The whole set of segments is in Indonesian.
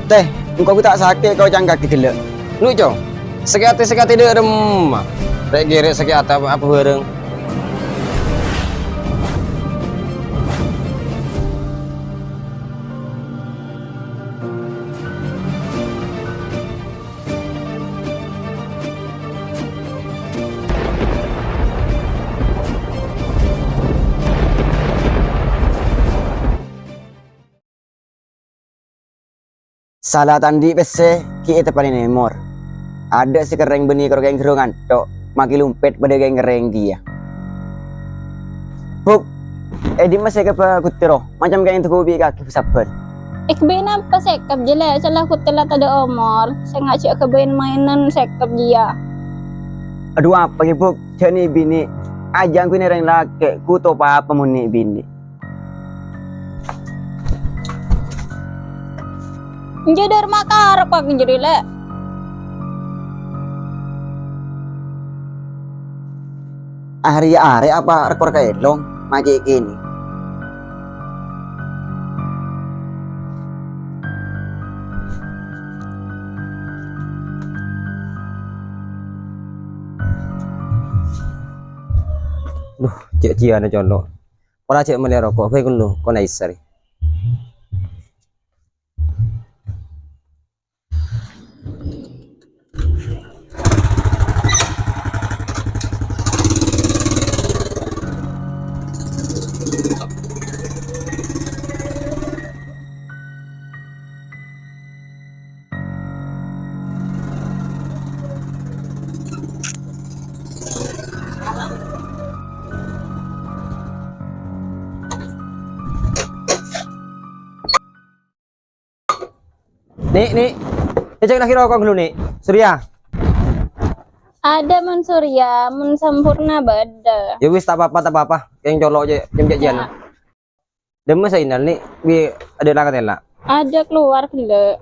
Teh, engkau ku tak sakit kau jangan kaki gelek. Lu cong, sekati dia remah. Rek gerek sekati apa bareng. Salah tandi pese ki itu paling nemor. Ada si kereng beni karo geng gerungan tok maki lumpet pada geng kereng dia. Buk, di masih ke kutiro macam geng itu kubi kaki sabar. Ikbin apa sekap jela salah kutela tada omor. Saya ngajak kebain mainan sekap dia. Aduh apa ki buk? Jani bini ajang ku ni reng laki ku to pa apa muni bini. Jadi makar apa jadi le? Hari apa rekor kaelong maji kini. Duh, cek cian cono. Ora cek meli rokok, bae kun lu, kon isari. Nih, cek lagi rokok dulu nih, Surya. Ada mun surya, mun sempurna bada. Ya wis tak apa-apa, yang colok aja, jam jajan. Ya, Demes inal nih, bi ada lakatela. ada keluar le.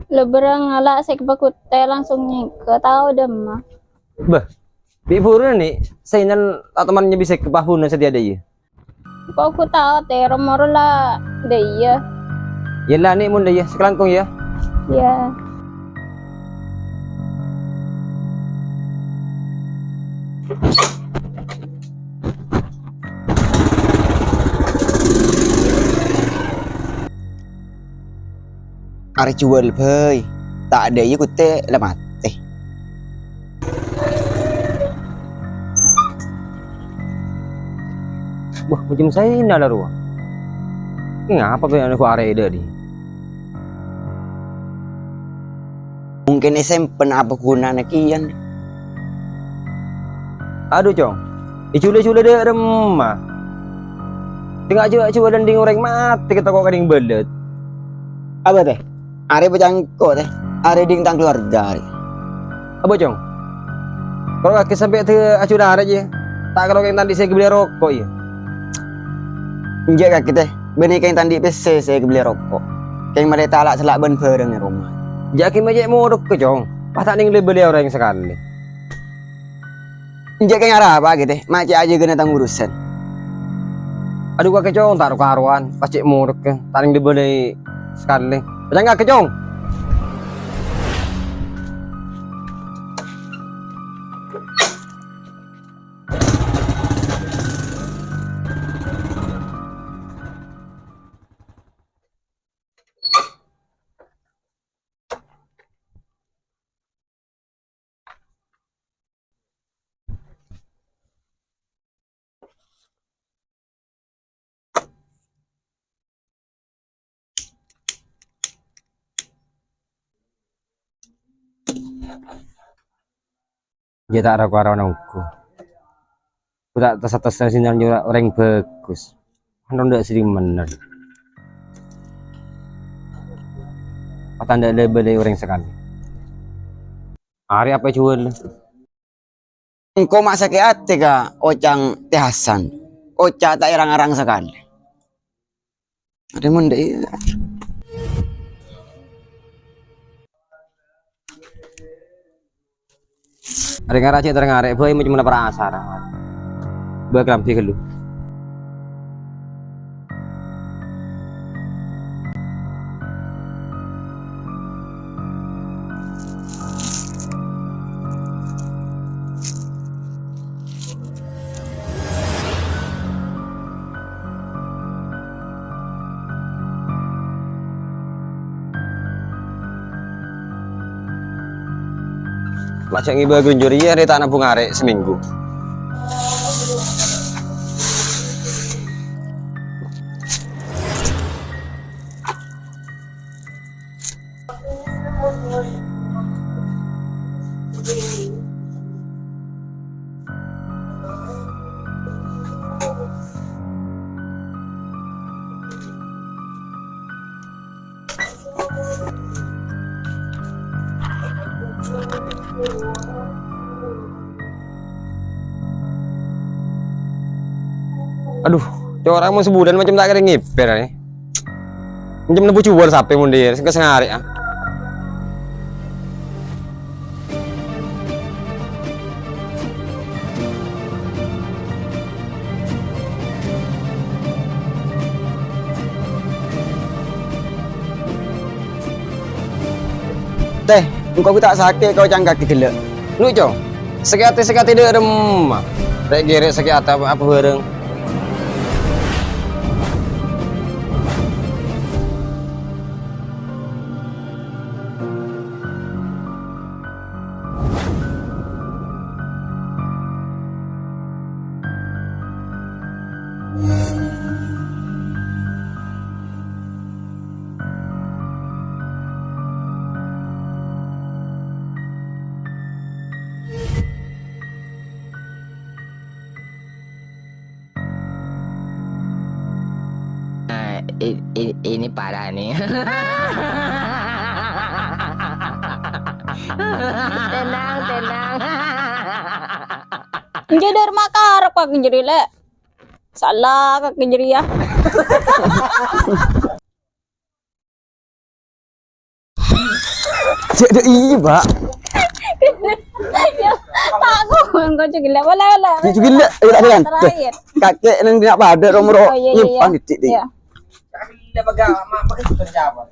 Leberang ala sek bakute langsung nyike tahu demah. Bah, bi purun nih, sainal temannya bisa ke pahun sedia ada ya. Kok aku tahu teh romor lah dia. Yalah nih mun ya, sekelangkung ya. Ya. Ari jual bhai. Tak ada ya kute lah mati. Wah, macam saya ini ada ruang. Ini apa yang aku area di? Mungkin SMP apa gunanya kian. Aduh cong, icule-cule deh remah. Tengah coba dan ding orang mati kita kok kading belet. Apa teh? Ari pejangko teh. Ari ding tang keluarga. Apa cong? Kalau kaki sampai ke acudan aja, tak kalau yang tadi saya beli rokok ya. Injek kaki teh. Beni kain tandi PC saya beli rokok. Kain mereka talak selak ben bareng di rumah. Jaki majek modok ke cong, patah ning beli orang sekali. Injek kain arah apa gitu? Macam aja kena tang urusan. Aduh kakek cong, taruh karuan, pasti modok ke, taring dibeli sekali. Jangan nggak ke cong? Dia tak ada karuan aku. Udah atas sinyal juga orang bagus. Kan udah sering bener. Patah ndak beli orang sekali. Hari apa jual? Engkau masa ke ate ka ocang teh Hasan. Oca tak irang-arang sekali. Ada mende iya. Ada ngarace terengare, boy mau cuma perasaan. Bakal pikir lu. Macam ngiba gunjuri ya di tanah bungare seminggu. Aduh, orang mau sebulan macam tak ada ngiper nih. Macam nebu jual sampai mundir, kesengari ah. Teh, engkau tak sakit kau jangan kaki gelek. Lu co, sekati dia remah. Rek gerek sekati apa bareng. Ini parah nih. Tenang. Jadi makar kok jadi le. Salah kak jadi ya. Jadi iya, Mbak. Aku engkau juga boleh. Itu gila, tak kan? Terakhir. Kakek nang nak pada nomor Oh, iya. nyimpan titik dia. Iya. Dia pegang mak pakai sudah jawab.